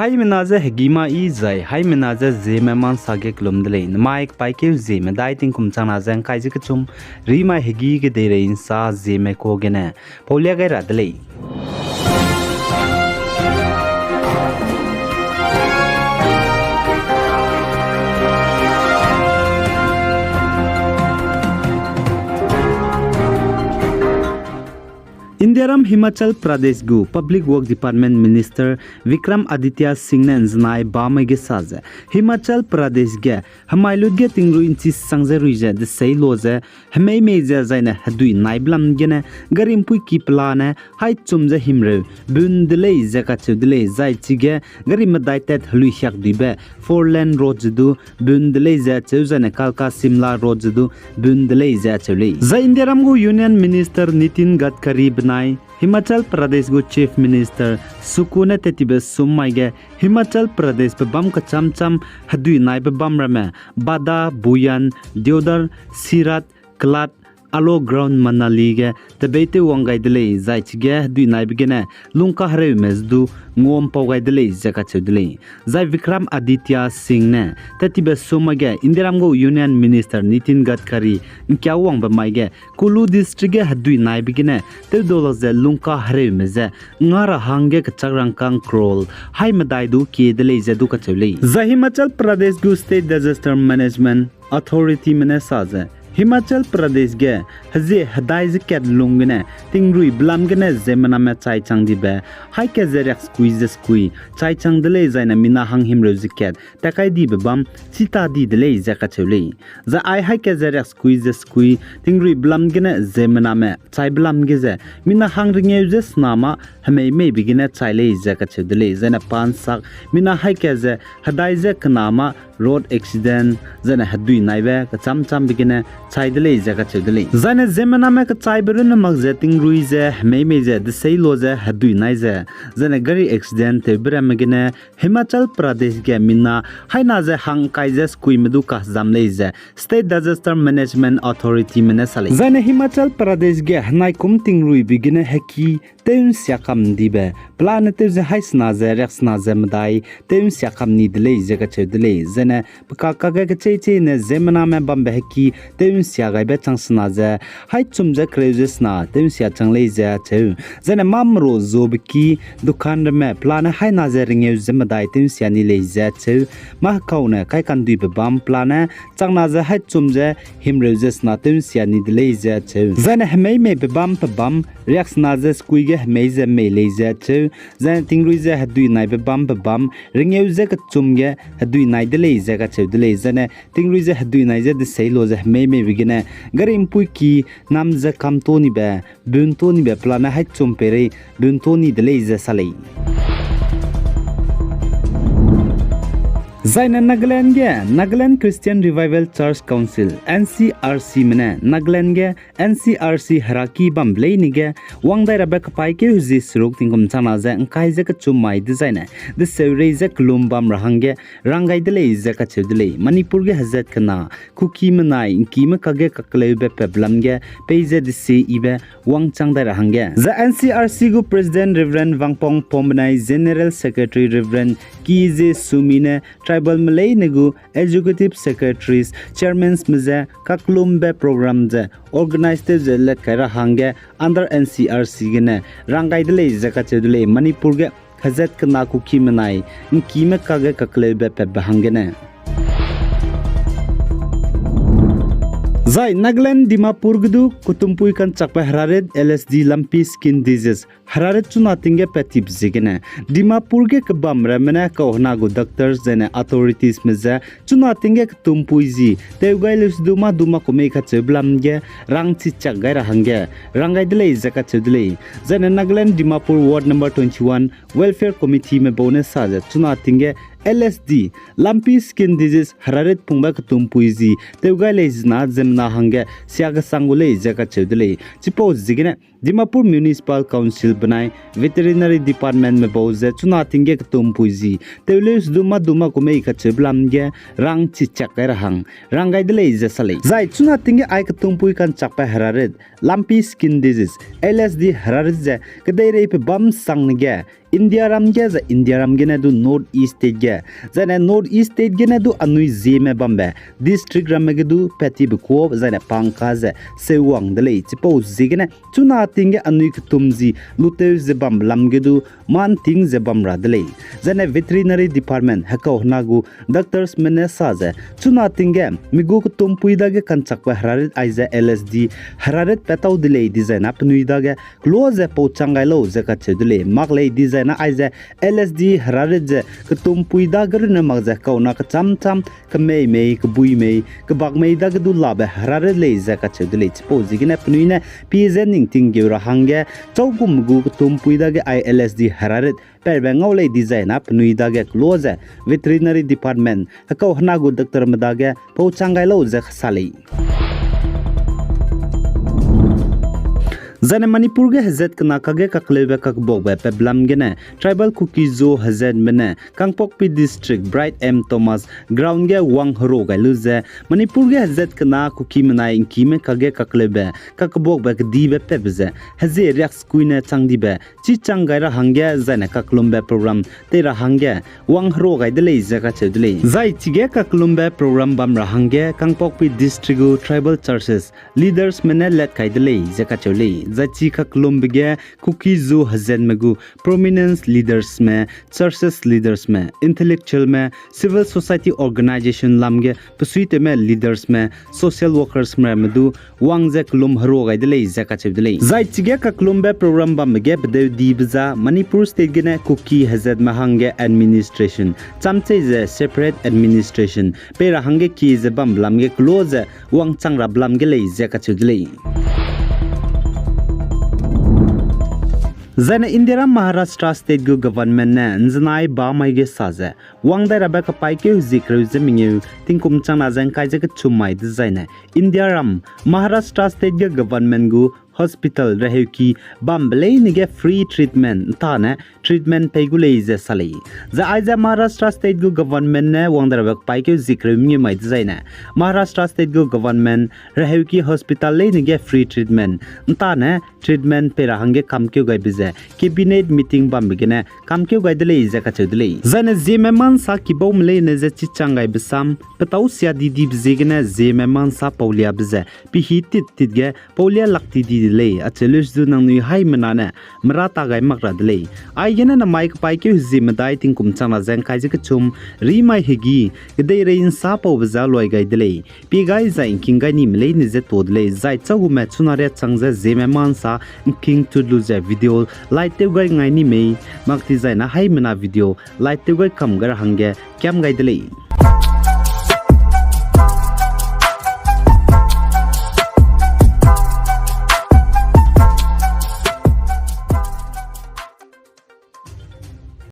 Hai menaza hegima I zai hai menaza Zeme man sage klumdle Mike paike Zeme dieting kum chana zang kai jikchum rima hegi ge dere in sa Zeme ko gene polya ga radle Indiaram Himachal Pradesh gu Public Work Department Minister Vikram Aditya Singh ne znai bamai ge saze Himachal Pradesh ge hamailud ge tingru inchi sangze ruije de sei loze hamei meje zaina hadui naiblam gene garim pui ki plane hai chumje himre bundle zaka chudle zai chige garim daitet hlui hyak dibe four lane road du bundle za chuzane kalka simla road du bundle za chule za Indiaram gu Union Minister Nitin Gadkari Himachal Pradesh gu Chief Minister Sukuna Tetibe Summaige Himachal Pradesh pe bam ka cham cham hadui nai pe bam rame Bada Buyan Deodar Sirat Klat Alo ground manali ge tebete wangai dele zaichige dui nai bigene lungka hare mesdu ngom pawgai dele jaka chudle zai Vikram Aditya Singh ne tetibe somage Indiaram go Union Minister Nitin Gadkari kyawang ba maige Kulu district ge hadui nai bigene te dolaze lungka hare meze ngara hange chagrang kang krol hai madai du ke dele zedu ka chule zai Himachal Pradesh gu State Disaster Management Authority mene saze Himachal Pradesh ge haze hadai ziket lungene tingrui blamgene zemana me chai chang dibe hai ke zerek squeeze chai chang dele zaina mina hang himro ziket takai dibe bam sita di dele zaka chule za ai hai ke zerek squeeze tingrui blamgene zemana me chai blamge ze mina hang ringe ze snama hame me bigine chai le zaka chudele zaina pan sak mina hai ke ze hadai ze knama road accident zana hadui naibe ka cham cham bigine chaidele jaga chudele zana zemana me ka chaiberun magze tingrui ze me ze de seilo ze hadui nai ze zana gari accident te bramagine Himachal Pradesh ge minna haina ze hang kai ze skui medu ka jamle ze State Disaster Management Authority mena sale zana Himachal Pradesh ge hanai kum tingrui bigine haki teun syakam dibe planete ze haisna ze rexna ze mdai teun syakam ni dele jaga chudele zana ka ga che ne zemana me bam behki teun sia ga be changsna ze hai chum ze kreuses na teun sia changle ze che zana mamro zobki dukan me plan hai na ze ringe zemadai teun sia ni le ze che ma kauna kai kan dui be bam plan changna ze hai chum ze himreuses na teun sia ni dele ze che zana hmei me be bam reax na ze skui ge hmei ze me le ze che zana tingrui ze hadui nai be bam ringe ze ka chum ge hadui nai dele ze ka chudele zane tingri ze hadui nai ze de seilo ze me bigine gari impui ki nam ze kamtoni be buntoni be plana hai chumpere buntoni dele ze salei Zaina Nagaland Christian Revival Church Council NCRC mene Nagaland ge NCRC haraki bamblei nige wangdai rabek pai ke huzi suruk tingum chana ze kai ze ka chumai design de seure ze klum bam rahange rangai dele ze ka chudele Manipur ge hazat kana Kuki menai inki me kage kakle be peblam ge peize de se ibe wang changdai rahange the NCRC gu President Reverend Wangpong Pomnai General Secretary Reverend Kize Sumine Tribal Malay Negu Executive Secretaries Chairman Mze Kaklumbe Program ze Organized ze lekara hange under NCRC gene rangai dele zaka chedule Manipur ge hazat kana Kuki menai inki me kage kaklebe pe hangene Zai Nagaland Dimapur gudu kutumpui kan chakpa hararet LSD lumpy skin disease hararet chuna tinge petip zigene Dimapur ge kabam ramena kohna gu doctors zene authorities meza chuna tinge kutumpui zi teugailus duma kume kha cheblam ge rang chi chagai rahange rangai dele zaka chudle zene Nagaland Dimapur ward number 21 welfare committee me bonus saja chuna tinge LSD lumpy skin disease hararet pungba kutumpui zi teugaile zna zemna hange siaga sangule jaka chudle chipo zigene Dimapur Municipal Council banai veterinary department me boze chuna tinge kutumpui zi teules duma kume kha cheblam ge rang chi chakai rahang rangai dele jasale zai chuna tinge ai kutumpui kan chakpa hararet lumpy skin disease LSD hararet je kadai rei pe bam sang ge India ram ge na du North East state ge zane North East state ge na du anui Zeme bambe district ram ge du peti bko zane pangka ze sewang de le chipo zige na chuna ting ge anui ktumji lute ze bam lam ge du man ting ze bam ra de le zane veterinary department hako nagu doctors mene sa ze chuna ting ge migu ktum puida ge kanchak pa hararit aiza LSD hararit petau de le design apnui da ge close po changai lo ze ka chedule mak le design na aiza LSD hararit je ktum puida gar na mag za kauna ka cham cham ka mei ka bui mei ka bak mei da du la ba hararit le za ka chedule chipo zigina pnui na PZ ning ting ge ra hangge chogum gu ktum puida ge LSD hararit per bangau le design apnui da ge close veterinary department ka hna gu doctor mada ge po changai lo za khsali Zane Manipur ge hazet kana kage kaklebe kak bogbe pe blam gene tribal Kuki zo hazet mene Kangpok Pi district Bright M Thomas ground ge wang hro ga luze Manipur ge hazet kana Kuki manai inki me kage kaklebe kak bogbe ke dibe pe beze haze reax kuine changdibe chi changai ra hangge zane kaklumbe program te ra hangge wang hro ga dele jaga chedle zai chige kaklumbe program bam ra hangge Kangpok Pi district tribal churches leaders mene let kai dele jaga chole zachi ka klumbige Kuki zo hazen megu prominence leaders me churches leaders me intellectual me civil society organization lamge psuite me leaders me social workers me medu wangje klum haro ga dele zaka chebdele zai chige ka klumbe program ba mege bde dibza Manipur state gene Kuki hazet mahange administration chamche je separate administration pera hange ki je bam lamge close wang changra blamge le zaka chebdele Zane Indira Maharashtra state government ne nznai ba mai ge saze wangda rabe ka pai ke zikru zemingu tingkum chana zang kai je ka chumai de zaine India ram Maharashtra state government gu hospital rehuki bamble nige free treatment tane treatment pegule je sali za aiza Maharashtra state government ne wangda rabe ka pai ke zikru mi mai de zaine Maharashtra state government rehuki hospital le nige free treatment tane treatment pera hange kamkyo gai bize cabinet meeting bam bigene kamkyo gai dele je ka chudle zane Zeme man sa kibom le ne je chichangai bisam patau sia didi bizegene Zeme man sa paulia bize pi hitit titge paulia lakti di le achelus du nang ni hai manane mrata gai makra dele ai gene na mic pai ke Zeme dai ting kum chana jang kai je ka chum ri mai hegi gdei rein sa pau biza loi gai dele pi gai za king gai ni mle ni je todle zai chagu me chunare changje Zeme man sa king to lose video light te gai ngai ni me makti zai na hai mana video light te gai kam gar hangge kyam gai dele